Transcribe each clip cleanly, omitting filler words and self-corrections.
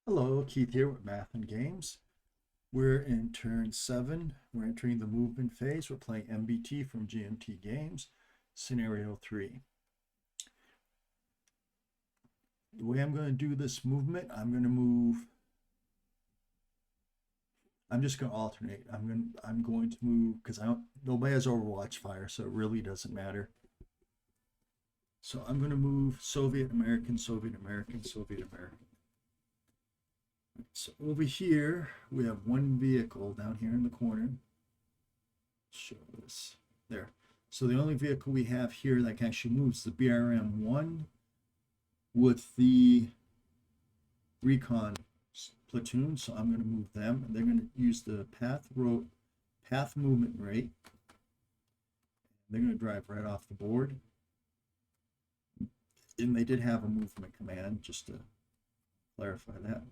Hello, Keith here with Math and Games. We're in turn 7. We're entering the movement phase. We're playing MBT from GMT Games, Scenario 3. The way I'm going to do this movement, I'm just going to alternate. I'm going to move because nobody has Overwatch fire, so it really doesn't matter. So I'm going to move Soviet American, Soviet American, Soviet American. So over here, we have one vehicle down here in the corner. Show this there. So the only vehicle we have here that can actually move is the BRM-1 with the recon platoon. So I'm going to move them, and they're going to use the path movement rate. They're going to drive right off the board. And they did have a movement command, just to clarify that.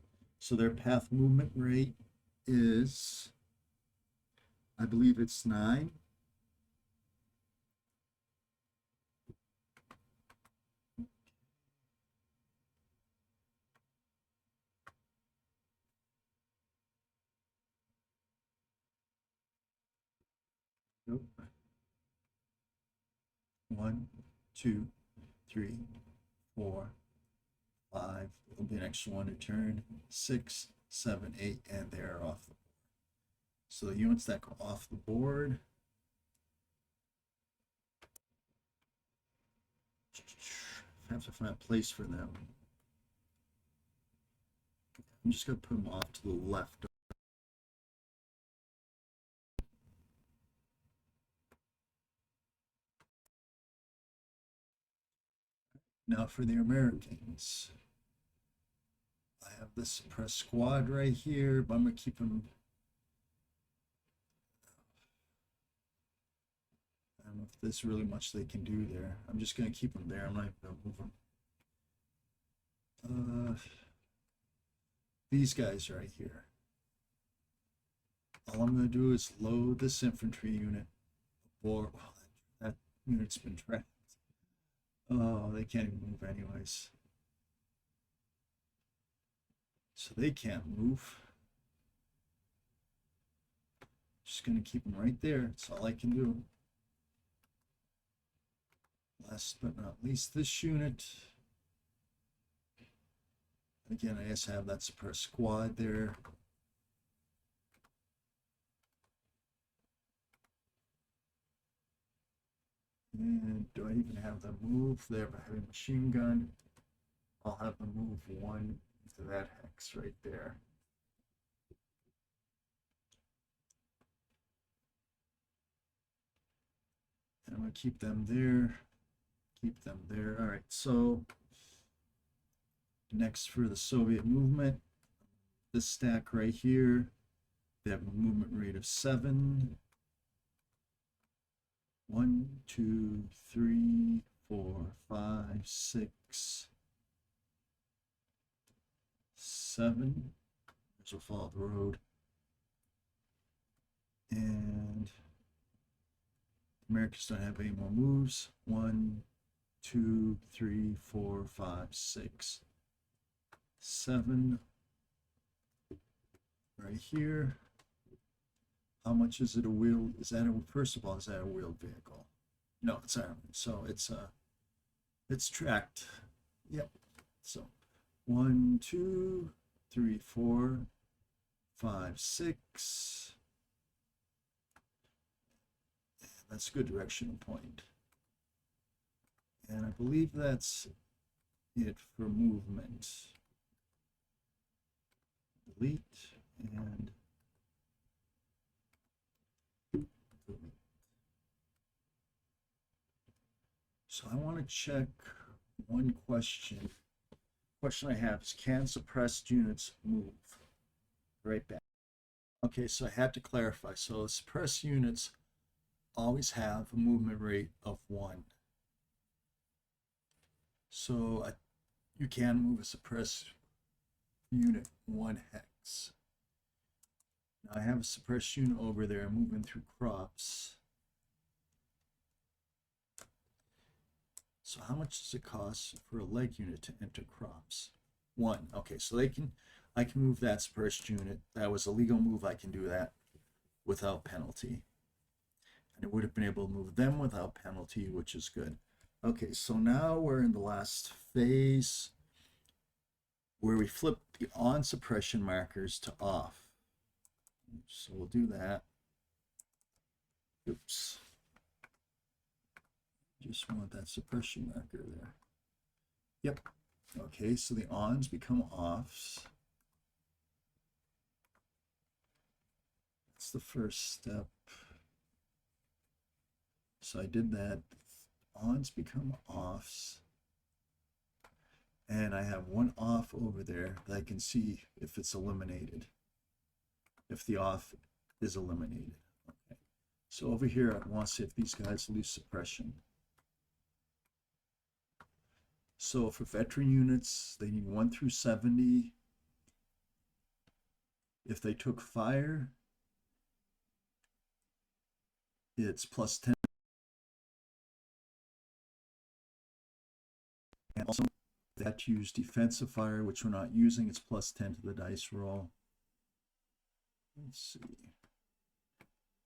So their path movement rate is, I believe it's 9. Nope. 1, 2, 3, 4, 5. There'll be an extra one to turn. 6, 7, 8, and they're off the board. So the units that go off the board, I have to find a place for them. I'm just going to put them off to the left. Now for the Americans, I have this suppressed squad right here, but I'm going to keep them. I don't know if there's really much they can do there. I'm just going to keep them there. I'm not going to move them. These guys right here. All I'm going to do is load this infantry unit. Or that unit's been trapped. Oh, they can't even move anyways. So they can't move. Just going to keep them right there. That's all I can do. Last but not least, this unit. Again, I just have that suppressed squad there. And do I even have them move? They have a heavy machine gun. I'll have them move one into that hex right there. And I'm going to keep them there. Keep them there. All right, so next for the Soviet movement, this stack right here, they have a movement rate of 7. 1, 2, 3, 4, 5, 6, 7. This will follow the road. And Americans don't have any more moves. 1, 2, 3, 4, 5, 6, 7. Right here. How much is it a wheel? Is that first of all, is that a wheeled vehicle? No, it's armored. So it's tracked. Yep. So 1, 2, 3, 4, 5, 6. That's a good directional point. And I believe that's it for movement. Delete and so I want to check one question. Question I have is, can suppressed units move? Right back. Okay, so I had to clarify. So suppressed units always have a movement rate of 1. So you can move a suppressed unit 1 hex. Now I have a suppressed unit over there moving through crops. So how much does it cost for a leg unit to enter crops? 1. Okay, so they can, I can move that suppressed unit. That was a legal move. I can do that without penalty. And it would have been able to move them without penalty, which is good. Okay, so now we're in the last phase where we flip the on suppression markers to off. So we'll do that. Oops. Just want that suppression marker there. Yep. Okay, so the ons become offs. That's the first step. So I did that. Ons become offs. And I have one off over there that I can see if it's eliminated. If the off is eliminated. Okay. So over here, I want to see if these guys lose suppression. So for veteran units, they need 1 through 70. If they took fire, it's plus 10. And also, that use defensive fire, which we're not using, it's plus 10 to the dice roll. Let's see.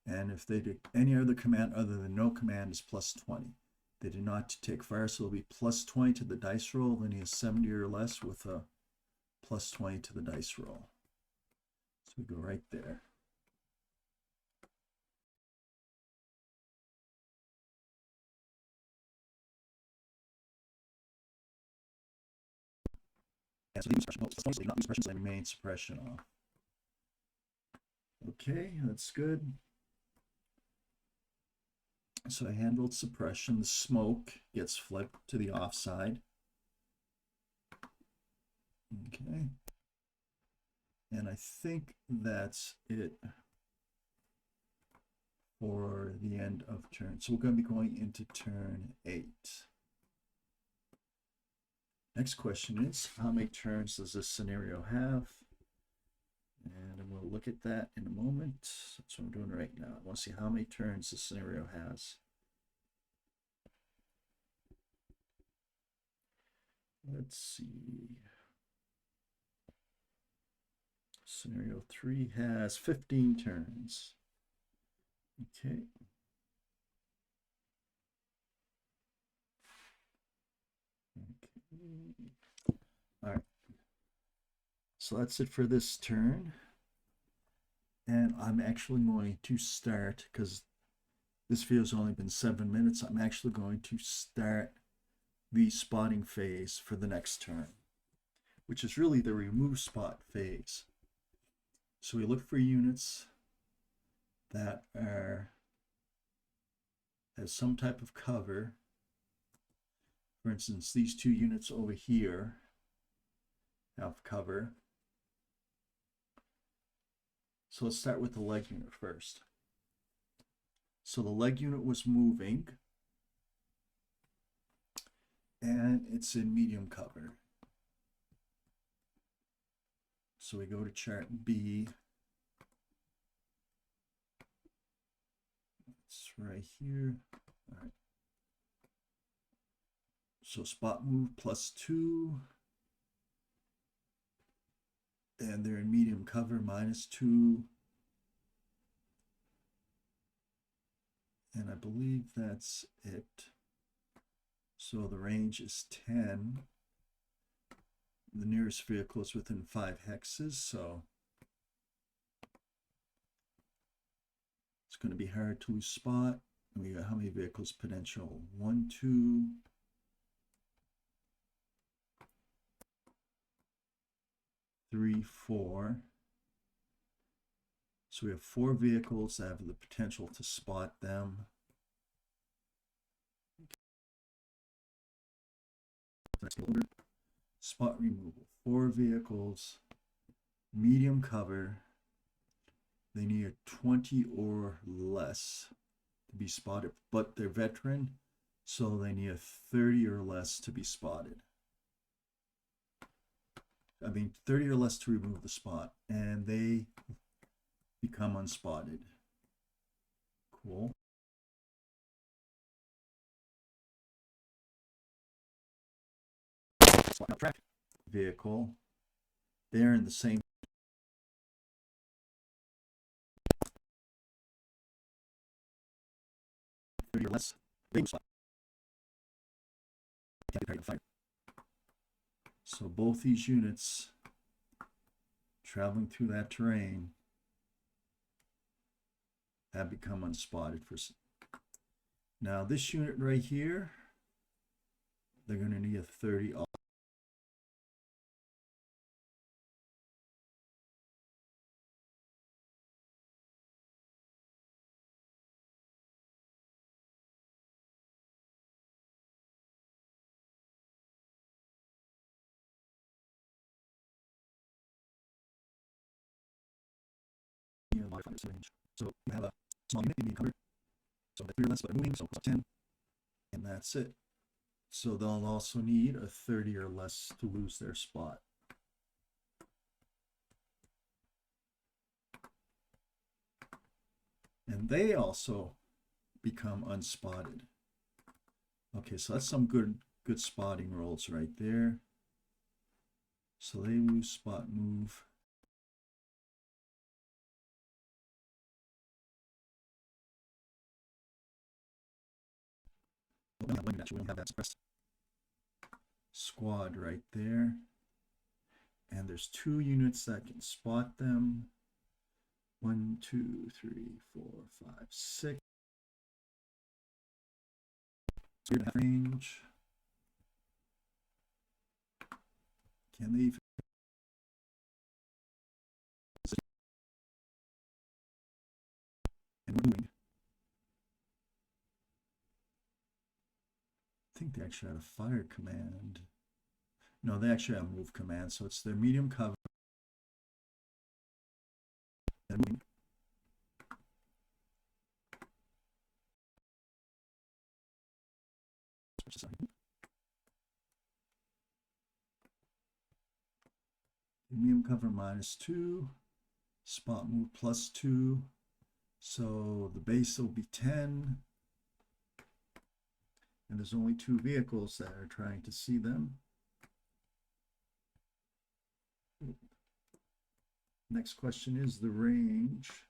And if they did any other command other than no command, is plus 20. They did not take fire, so it'll be plus 20 to the dice roll. Then he has 70 or less with a plus 20 to the dice roll. So we go right there. And so they do not lose suppression, so they remain suppression off. Okay, that's good. So I handled suppression. The smoke gets flipped to the offside. Okay. And I think that's it for the end of turn. So we're going to be going into turn 8. Next question is, how many turns does this scenario have? And we'll look at that in a moment. That's what I'm doing right now. I want to see how many turns this scenario has. Let's see. Scenario 3 has 15 turns. Okay. All right. So that's it for this turn. And I'm actually going to start, because this video's only been 7 minutes, I'm actually going to start the spotting phase for the next turn, which is really the remove spot phase. So we look for units that has some type of cover. For instance, these 2 units over here have cover. So let's start with the leg unit first. So the leg unit was moving, and it's in medium cover. So we go to chart B. It's right here. All right. So spot move +2. And they're in medium cover -2. And I believe that's it. So the range is 10. The nearest vehicle is within 5 hexes, so it's going to be hard to lose spot. And we got how many vehicles potential? 1, 2, 3, 4. So we have 4 vehicles that have the potential to spot them. Spot removal. 4 vehicles, medium cover. They need a 20 or less to be spotted, but they're veteran, so they need a 30 or less to be spotted. I mean, 30 or less to remove the spot, and they become unspotted. Cool. Track vehicle. They're in the same. Or less. Spot. So both these units traveling through that terrain have become unspotted for. Now this unit right here, they're going to need a 30 off. Range. So you have a small unit being covered. So the 3 or less, but moving, so plus 10. And that's it. So they'll also need a 30 or less to lose their spot. And they also become unspotted. Okay, so that's some good spotting rolls right there. So they lose spot move. We don't have that suppressed squad right there. And there's 2 units that can spot them. 1, 2, 3, 4, 5, 6. Range. Can they even? And we're moving. I think they actually had a fire command. No, they actually have a move command, so it's their medium cover. And moving. Medium cover -2, spot move +2, so the base will be 10, and there's only 2 vehicles that are trying to see them. Next question is the range.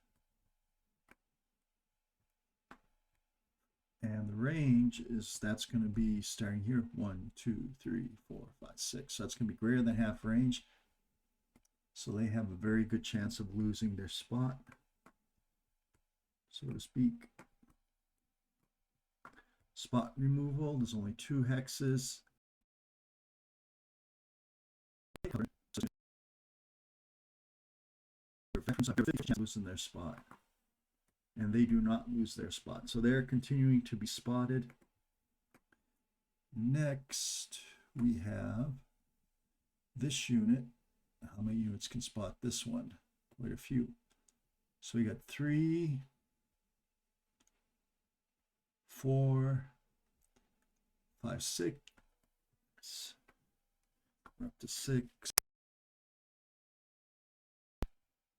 And the range is, that's going to be starting here, 1, 2, 3, 4, 5, 6. So that's going to be greater than half range. So they have a very good chance of losing their spot, so to speak. Spot removal, there's only 2 hexes. Veterans have a chance of losing their spot. And they do not lose their spot. So they're continuing to be spotted. Next, we have this unit. How many units can spot this one? Quite a few. So we got 3, 4, 5, 6. We're up to 6,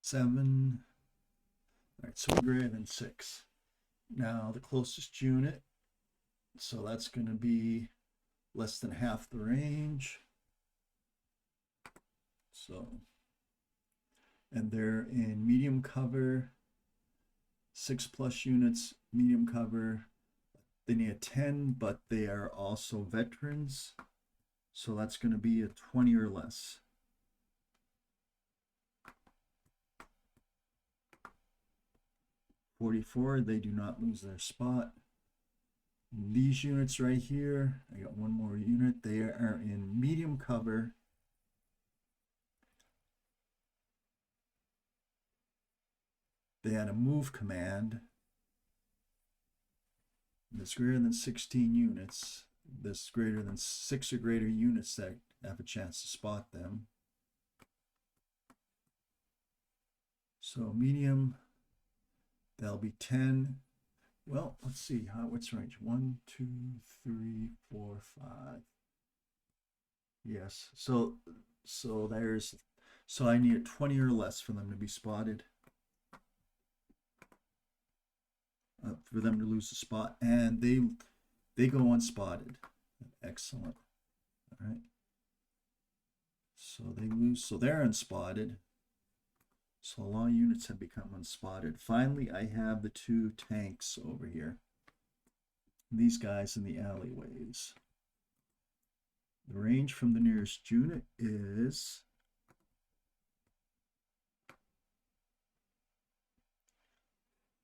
7. All right, so we're greater than 6. Now the closest unit, so that's going to be less than half the range. So, and they're in medium cover, 6+ units, medium cover. They need a 10, but they are also veterans. So that's going to be a 20 or less. (44), they do not lose their spot. These units right here, I got one more unit. They are in medium cover. They had a move command. That's greater than 16 units. This greater than 6 or greater units that have a chance to spot them. So medium, that'll be 10. Well, let's see what's range. 1, 2, 3, 4, 5. Yes. So I need a 20 or less for them to be spotted. For them to lose the spot, and they go unspotted. Excellent. All right. So they lose, so they're unspotted. So a lot of units have become unspotted. Finally, I have the 2 tanks over here. These guys in the alleyways. The range from the nearest unit is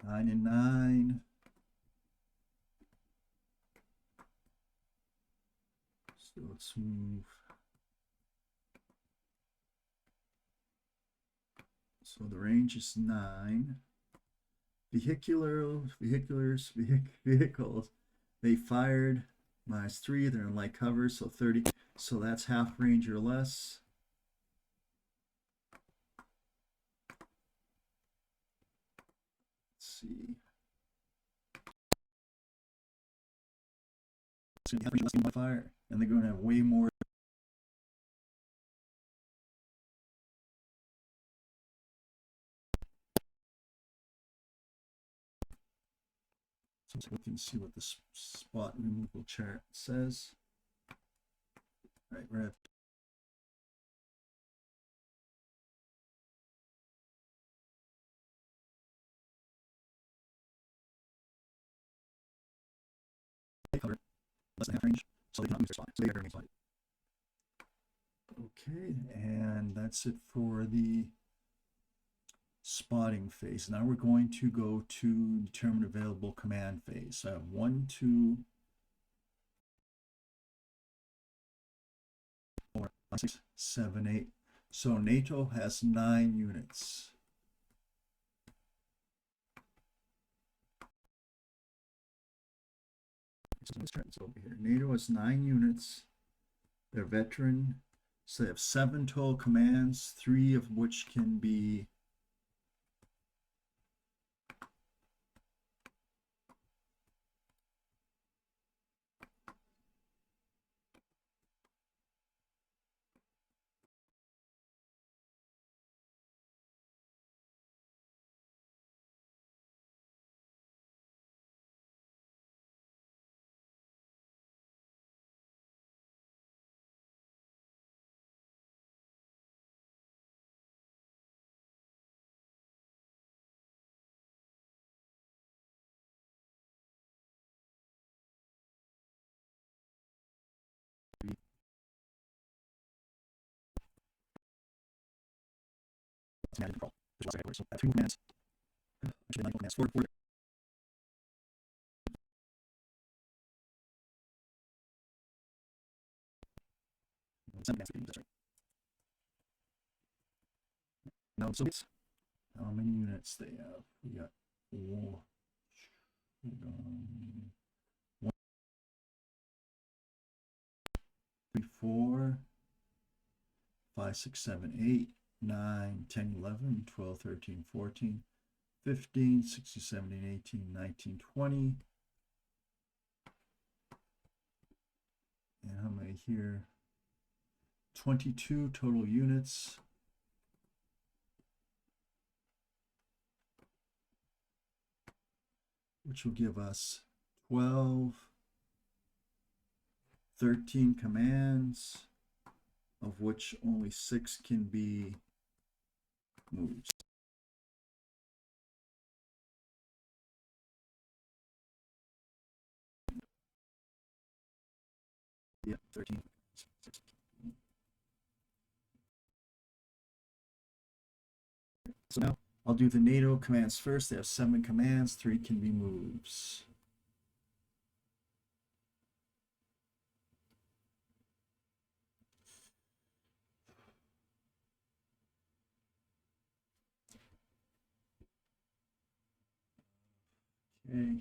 9 and 9. So let's move. So the range is 9. Vehicles. They fired -3. They're in light cover, so 30. So that's half range or less. Let's see. It's going to have range less than fire, and they're going to have way more. So we can see what the spot removal chart says. All right, we're at cover, less than half range, so they cannot lose their spot. So they are spotted. Okay, and that's it for the spotting phase. Now we're going to go to determine available command phase. So I have 1, 2, 4, 5, 6, 7, 8. So NATO has 9 units. So over here, NATO has 9 units. They're veteran. So they have 7 total commands, 3 of which can be command control. There's lots of headquarters. So I have 3 commands. Actually, 9 commands. 4. That's right. Now, so it's how many units they have? We got 4. 1, 3, 4, 5, 6, 7, 8, 9, 10, 11, 12, 13, 14, 15, 16, 17, 18, 19, 20. And how many here? 22 total units. Which will give us 12, 13 commands, of which only 6 can be moved. Yeah, 13. So now I'll do the NATO commands first. They have 7 commands, 3 can be moves. Okay.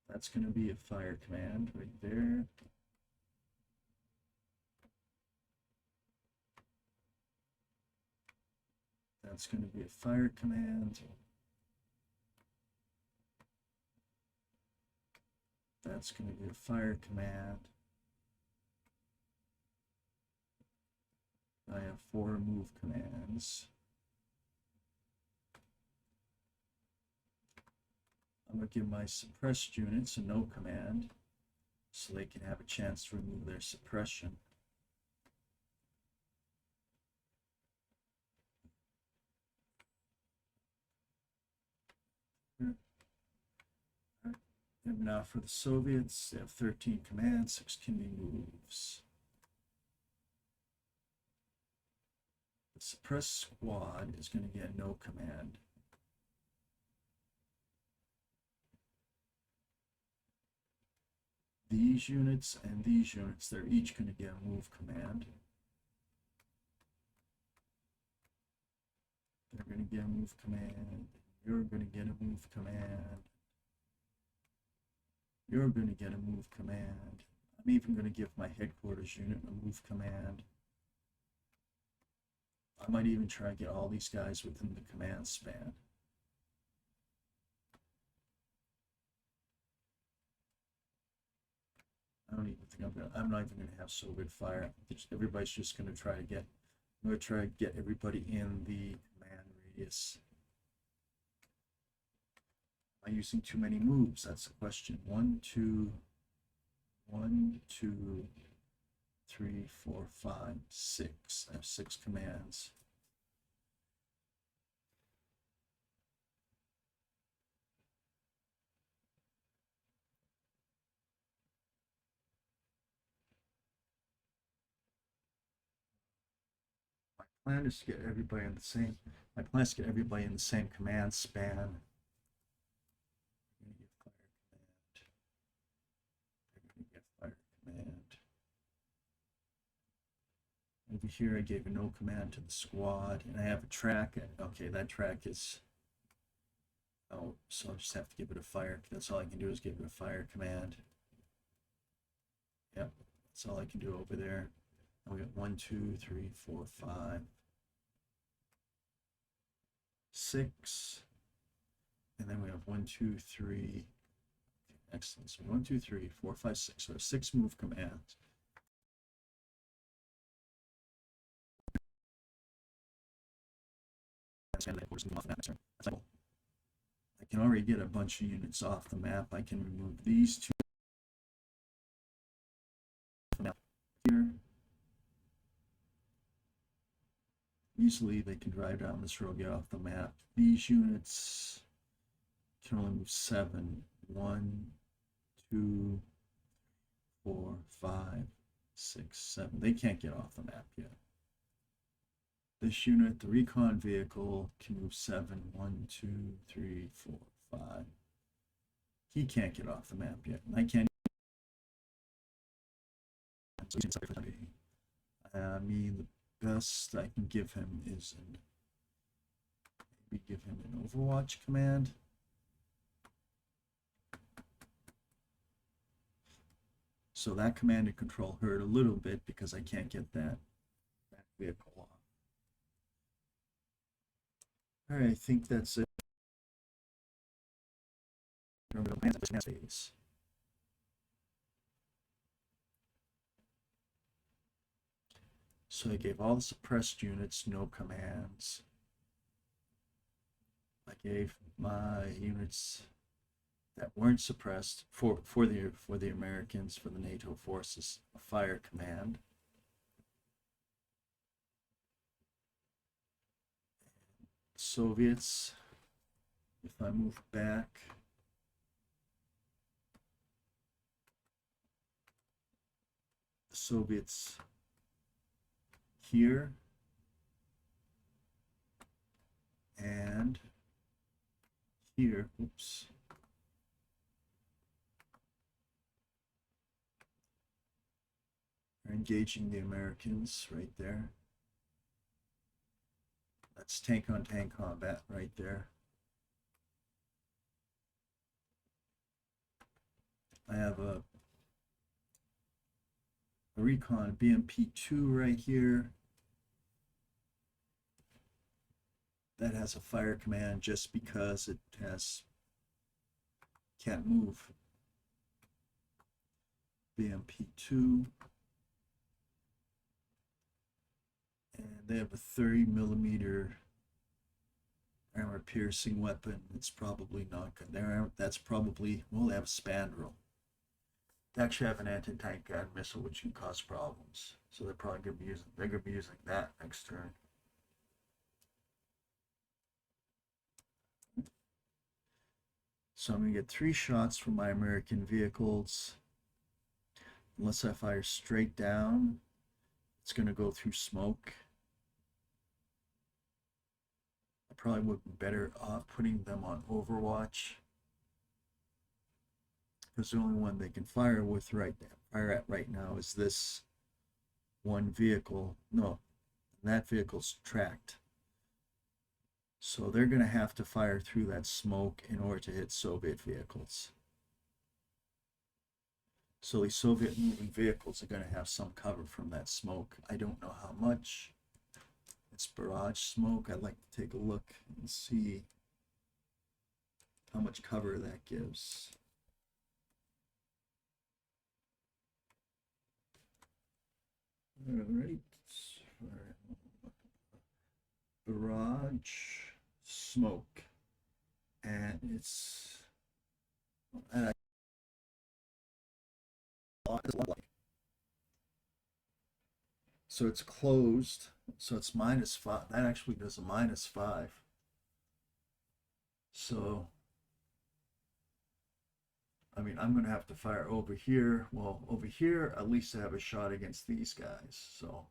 That's going to be a fire command right there. That's going to be a fire command. That's going to be a fire command. I have 4 move commands. I'm going to give my suppressed units a no command so they can have a chance to remove their suppression. And now for the Soviets, they have 13 commands, 16 moves. The suppressed squad is going to get no command. These units and these units, they're each going to get a move command. They're going to get a move command. You're going to get a move command. You're going to get a move command. I'm even going to give my headquarters unit a move command. I might even try to get all these guys within the command span. I don't even think I'm not even going to have so good fire. Everybody's just going to try to get, I'm going to try to get everybody in the command radius. Am I using too many moves? That's the question. 1, 2, 3, 4, 5, 6. I have 6 commands. My plan is to get everybody in the same. My plan is to get everybody in the same command span. Over here, I gave a no command to the squad, and I have a track. Okay, that track is, oh, so I'll just have to give it a fire. That's all I can do is give it a fire command. Yep, that's all I can do over there. And we got 1, 2, 3, 4, 5, 6, and then we have 1, 2, 3. Excellent. So 1, 2, 3, 4, 5, 6. So 6 move commands. I can already get a bunch of units off the map. I can remove these 2 from here. Easily they can drive down this road, get off the map. These units can only move 7. 1, 2, 4, 5, 6, 7. They can't get off the map yet. This unit, the recon vehicle, can move 7. 1, 2, 3, 4, 5. He can't get off the map yet. I can't. I mean, the best I can give him is maybe give him an Overwatch command. So that command and control hurt a little bit because I can't get that vehicle off. All right, I think that's it. So I gave all the suppressed units no commands. I gave my units that weren't suppressed for the Americans, for the NATO forces, a fire command. Soviets, if I move back, the Soviets here and here, oops, are engaging the Americans right there. That's tank-on-tank combat right there. I have a recon BMP-2 right here. That has a fire command just because it can't move. BMP-2. And they have a 30mm armor piercing weapon. It's probably not good. That's probably, well, they have a spandrel. They actually have an anti-tank guided missile, which can cause problems. So they're probably gonna be using that next turn. So I'm gonna get 3 shots from my American vehicles. Unless I fire straight down, it's gonna go through smoke. I probably would be better off putting them on Overwatch, because the only one they can fire at right now is this one vehicle. No, that vehicle's tracked. So they're going to have to fire through that smoke in order to hit Soviet vehicles. So these Soviet moving vehicles are going to have some cover from that smoke. I don't know how much. It's barrage smoke. I'd like to take a look and see how much cover that gives. All right. Barrage smoke, and it's so it's closed, so it's -5. That actually does a -5. So I mean, I'm gonna have to fire over here. Well, over here at least I have a shot against these guys. So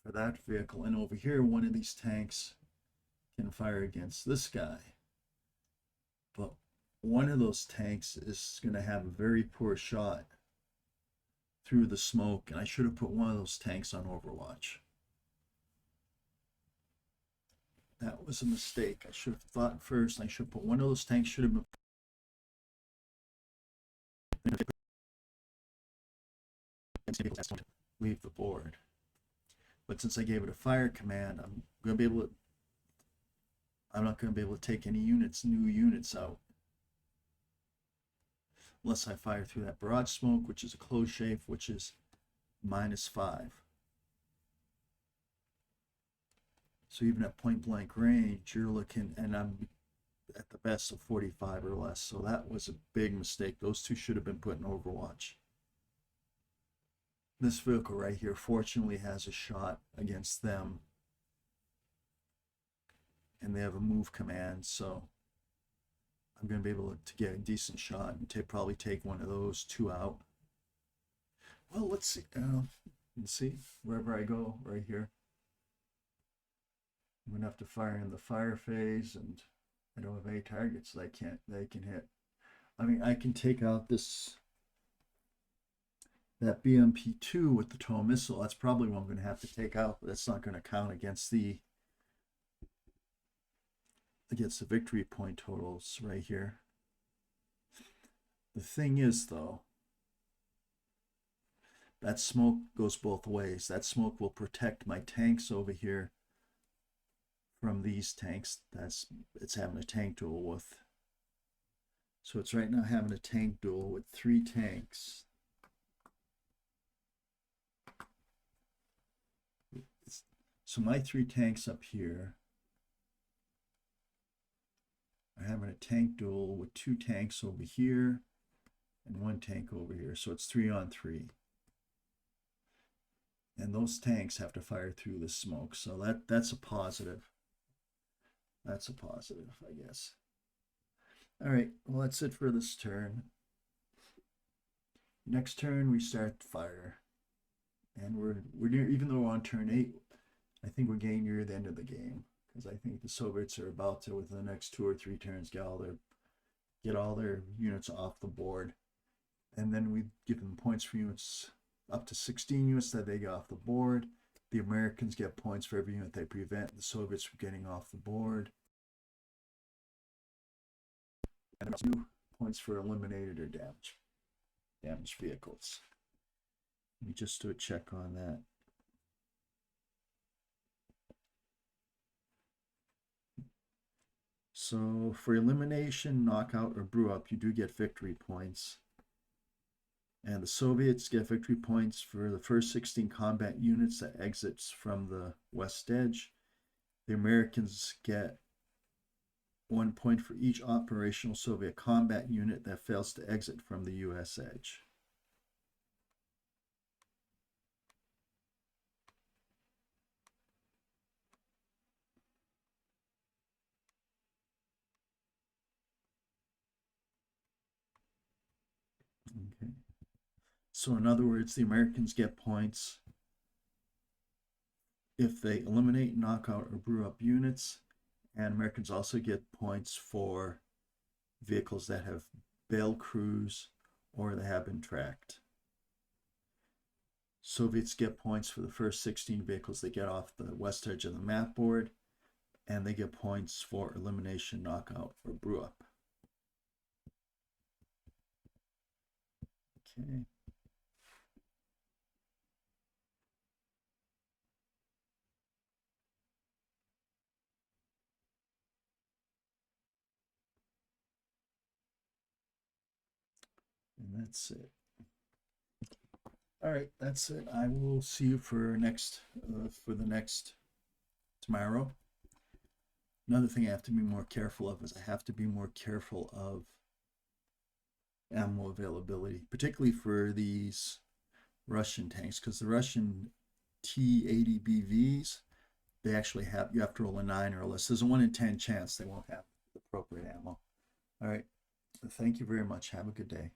for that vehicle, and over here one of these tanks can fire against this guy, but one of those tanks is going to have a very poor shot through the smoke, and I should have put one of those tanks on Overwatch. That was a mistake. I should have thought first. I should put one of those tanks, should have been leave the board. But since I gave it a fire command, I'm not going to be able to take any new units out. Unless I fire through that barrage smoke, which is a closed shape, which is -5. So even at point blank range, you're looking, and I'm at the best of 45 or less. So that was a big mistake. Those two should have been put in Overwatch. This vehicle right here fortunately has a shot against them, and they have a move command, so I'm going to be able to get a decent shot and probably take one of those 2 out. Well, let's see. Let's see. Wherever I go, right here, I'm going to have to fire in the fire phase, and I don't have any targets that they can hit. I mean, I can take out that BMP-2 with the tow missile. That's probably what I'm going to have to take out, but that's not going to count against the victory point totals right here. The thing is, though, that smoke goes both ways. That smoke will protect my tanks over here from these tanks it's having a tank duel with. So it's right now having a tank duel with 3 tanks. So my 3 tanks up here are having a tank duel with 2 tanks over here and 1 tank over here. So it's 3 on 3. And those tanks have to fire through the smoke. So that's a positive. That's a positive, I guess. All right, well, that's it for this turn. Next turn, we start fire. And we're near, even though we're on turn 8, I think we're getting near the end of the game, because I think the Soviets are about to, within the next 2 or 3 turns, get all their units off the board. And then we give them points for units up to 16 units that they get off the board. The Americans get points for every unit they prevent the Soviets from getting off the board. And 2 points for eliminated or damaged vehicles. Let me just do a check on that. So for elimination, knockout, or brew up, you do get victory points. And the Soviets get victory points for the first 16 combat units that exits from the west edge. The Americans get 1 point for each operational Soviet combat unit that fails to exit from the U.S. edge. Okay. So in other words, the Americans get points if they eliminate, knock out, or brew up units, and Americans also get points for vehicles that have bailed crews or that have been tracked. Soviets get points for the first 16 vehicles they get off the west edge of the map board, and they get points for elimination, knockout, or brew up. Okay. And that's it. All right, that's it. I will see you for the next tomorrow. Another thing I have to be more careful of is I have to be more careful of ammo availability, particularly for these Russian tanks, because the Russian T-80 BVs, they actually have, you have to roll a 9 or less. There's a 1 in 10 chance they won't have the appropriate ammo. All right. Thank you very much. Have a good day.